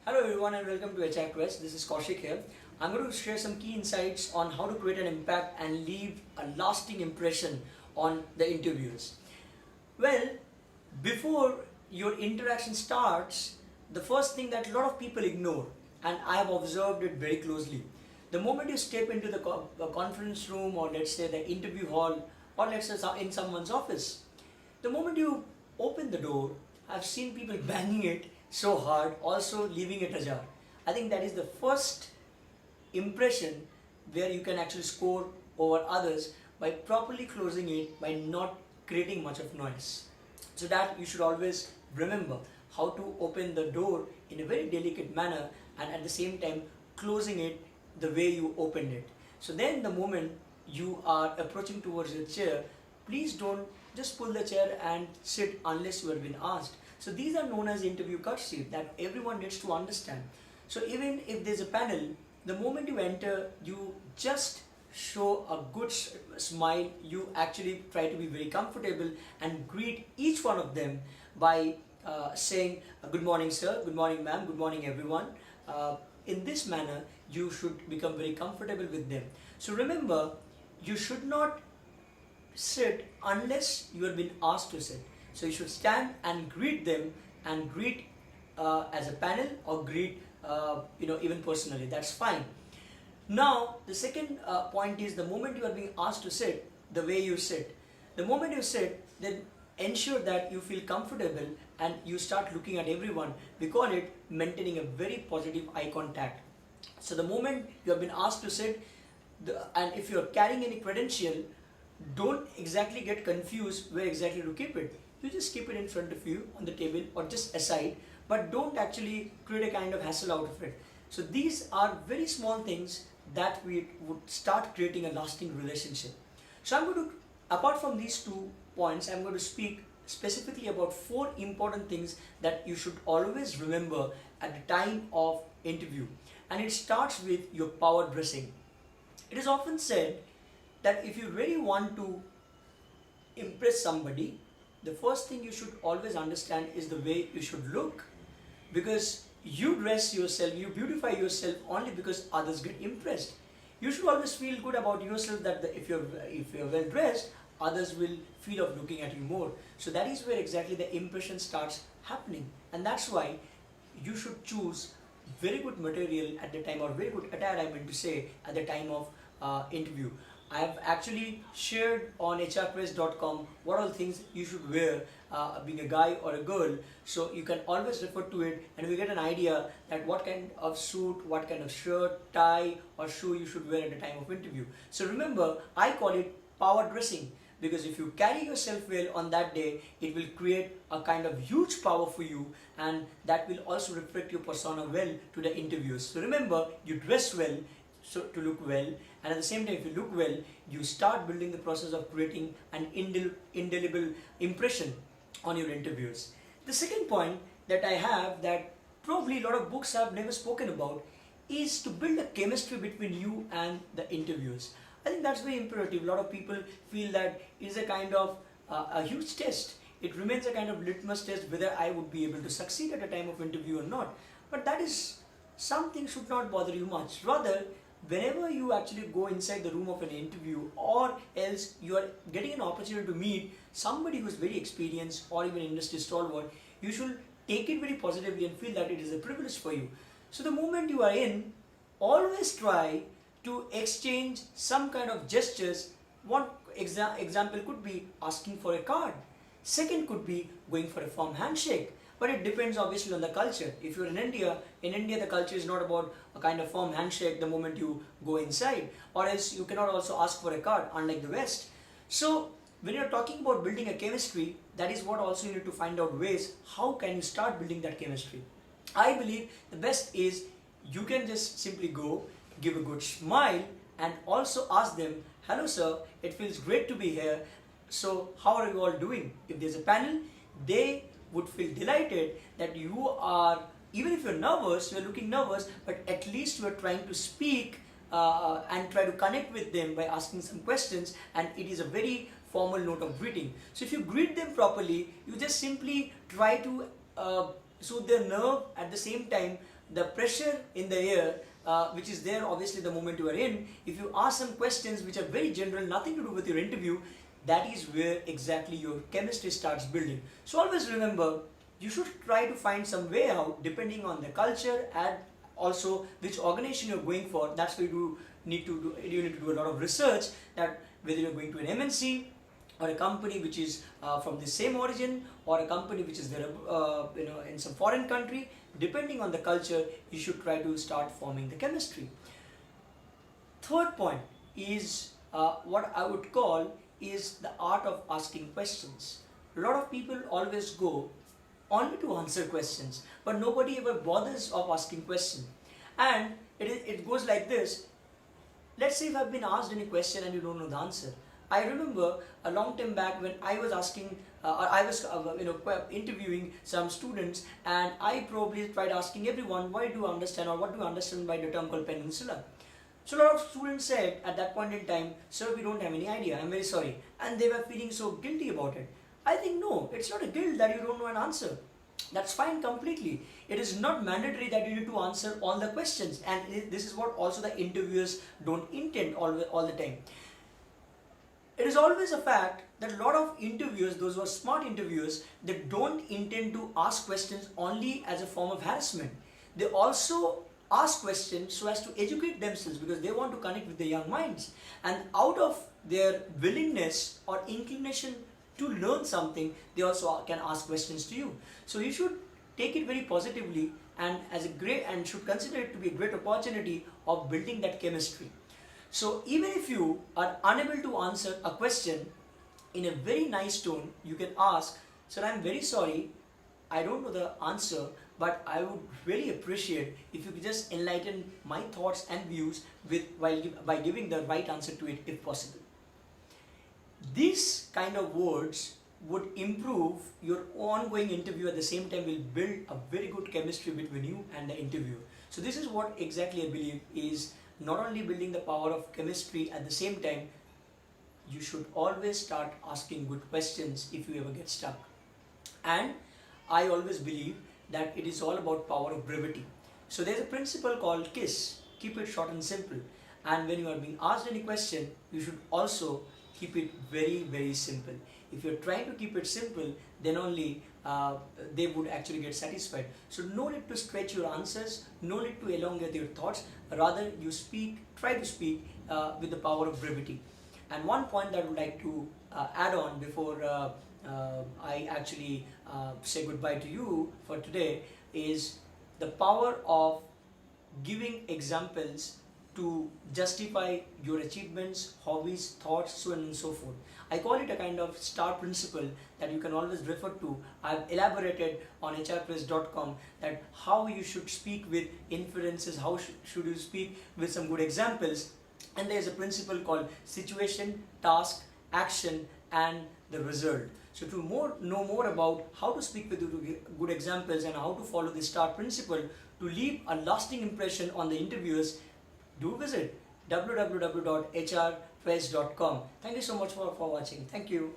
Hello everyone and welcome to HR Quest. This is Kaushik here. I'm going to share some key insights on how to create an impact and leave a lasting impression on the interviewers. Well, before your interaction starts, the first thing that a lot of people ignore, and I have observed it very closely, the moment you step into the conference room, or let's say the interview hall, or let's say in someone's office, the moment you open the door, I've seen people banging it so hard, also leaving it ajar. I think that is the first impression where you can actually score over others by properly closing it, by not creating much of noise. So that you should always remember how to open the door in a very delicate manner and at the same time closing it the way you opened it. So then the moment you are approaching towards your chair, please don't just pull the chair and sit unless you have been asked. So these are known as interview courtesy that everyone needs to understand. So even if there's a panel, the moment you enter, you just show a good smile. You actually try to be very comfortable and greet each one of them by saying good morning sir, good morning ma'am, good morning everyone. In this manner you should become very comfortable with them. So remember, you should not sit unless you have been asked to sit. So you should stand and greet them, and greet as a panel, or greet even personally. That's fine. Now the second point is, the moment you are being asked to sit, the way you sit. The moment you sit, then ensure that you feel comfortable and you start looking at everyone. We call it maintaining a very positive eye contact. So the moment you have been asked to sit, and if you are carrying any credential, don't exactly get confused where exactly to keep it. You just keep it in front of you on the table or just aside, but don't actually create a kind of hassle out of it. So these are very small things that we would start creating a lasting relationship. So I'm going to, apart from these 2 points, I'm going to speak specifically about 4 important things that you should always remember at the time of interview. And it starts with your power dressing. It is often said that if you really want to impress somebody, the first thing you should always understand is the way you should look, because you dress yourself, you beautify yourself only because others get impressed. You should always feel good about yourself, that if you're well dressed, others will feel of looking at you more. So that is where exactly the impression starts happening, and that's why you should choose very good material at the time, or very good attire, I meant to say, at the time of interview. I have actually shared on hrquest.com what all things you should wear being a guy or a girl, so you can always refer to it and we get an idea that what kind of suit, what kind of shirt, tie or shoe you should wear at the time of interview. So remember, I call it power dressing, because if you carry yourself well on that day, it will create a kind of huge power for you, and that will also reflect your persona well to the interviewers. So remember, you dress well, so to look well, and at the same time, if you look well, you start building the process of creating an indelible impression on your interviewers. The second point that I have, that probably a lot of books have never spoken about, is to build a chemistry between you and the interviewers. I think that's very imperative. A lot of people feel that it is a kind of a huge test. It remains a kind of litmus test whether I would be able to succeed at a time of interview or not. But that is something should not bother you much. Rather, whenever you actually go inside the room of an interview, or else you are getting an opportunity to meet somebody who is very experienced or even industry stalwart, you should take it very positively and feel that it is a privilege for you. So the moment you are in, always try to exchange some kind of gestures. One example could be asking for a card. Second could be going for a firm handshake. But it depends obviously on the culture. If you're in India the culture is not about a kind of firm handshake the moment you go inside, or else you cannot also ask for a card, unlike the West. So when you're talking about building a chemistry, that is what also you need to find out ways, how can you start building that chemistry. I believe the best is you can just simply go, give a good smile, and also ask them, hello sir, it feels great to be here. So how are you all doing? If there's a panel, they would feel delighted that you are, even if you're nervous, you're looking nervous, but at least you are trying to speak and try to connect with them by asking some questions, and it is a very formal note of greeting. So if you greet them properly, you just simply try to soothe their nerve, at the same time the pressure in the air, which is there obviously the moment you are in, if you ask some questions which are very general, nothing to do with your interview, that is where exactly your chemistry starts building. So always remember, you should try to find some way out depending on the culture and also which organization you're going for. That's why you need to do a lot of research, that whether you're going to an MNC or a company which is from the same origin, or a company which is there in some foreign country. Depending on the culture, you should try to start forming the chemistry. Third point is what I would call is the art of asking questions. A lot of people always go only to answer questions, but nobody ever bothers of asking questions. And it goes like this. Let's say if I've been asked any question and you don't know the answer. I remember a long time back when I was asking, I was interviewing some students, and I probably tried asking everyone, why do you understand, or what do you understand by the term called peninsula? So a lot of students said at that point in time, sir, we don't have any idea, I'm very sorry. And they were feeling so guilty about it. I think no, it's not a guilt that you don't know an answer. That's fine completely. It is not mandatory that you need to answer all the questions, and this is what also the interviewers don't intend all the time. It is always a fact that a lot of interviewers, those who are smart interviewers, they don't intend to ask questions only as a form of harassment. They also ask questions so as to educate themselves, because they want to connect with the young minds. And out of their willingness or inclination to learn something, they also can ask questions to you. So you should take it very positively and should consider it to be a great opportunity of building that chemistry. So even if you are unable to answer a question in a very nice tone, you can ask, sir, I'm very sorry, I don't know the answer, but I would really appreciate if you could just enlighten my thoughts and views by giving the right answer to it if possible. These kind of words would improve your ongoing interview, at the same time will build a very good chemistry between you and the interviewer. So this is what exactly I believe is not only building the power of chemistry, at the same time you should always start asking good questions if you ever get stuck. And I always believe that it is all about power of brevity. So there's a principle called KISS, keep it short and simple. And when you are being asked any question, you should also keep it very, very simple. If you're trying to keep it simple, then only they would actually get satisfied. So no need to stretch your answers, no need to elongate your thoughts, rather you try to speak with the power of brevity. And one point that I would like to add on before I actually say goodbye to you for today is the power of giving examples to justify your achievements, hobbies, thoughts, so on and so forth. I call it a kind of STAR principle that you can always refer to. I've elaborated on hrpress.com that how you should speak with inferences, how should you speak with some good examples. And there's a principle called situation, task, action, and the result. So to know more about how to speak with good examples and how to follow the STAR principle to leave a lasting impression on the interviewers, do visit www.hrpress.com. Thank you so much for watching. Thank you.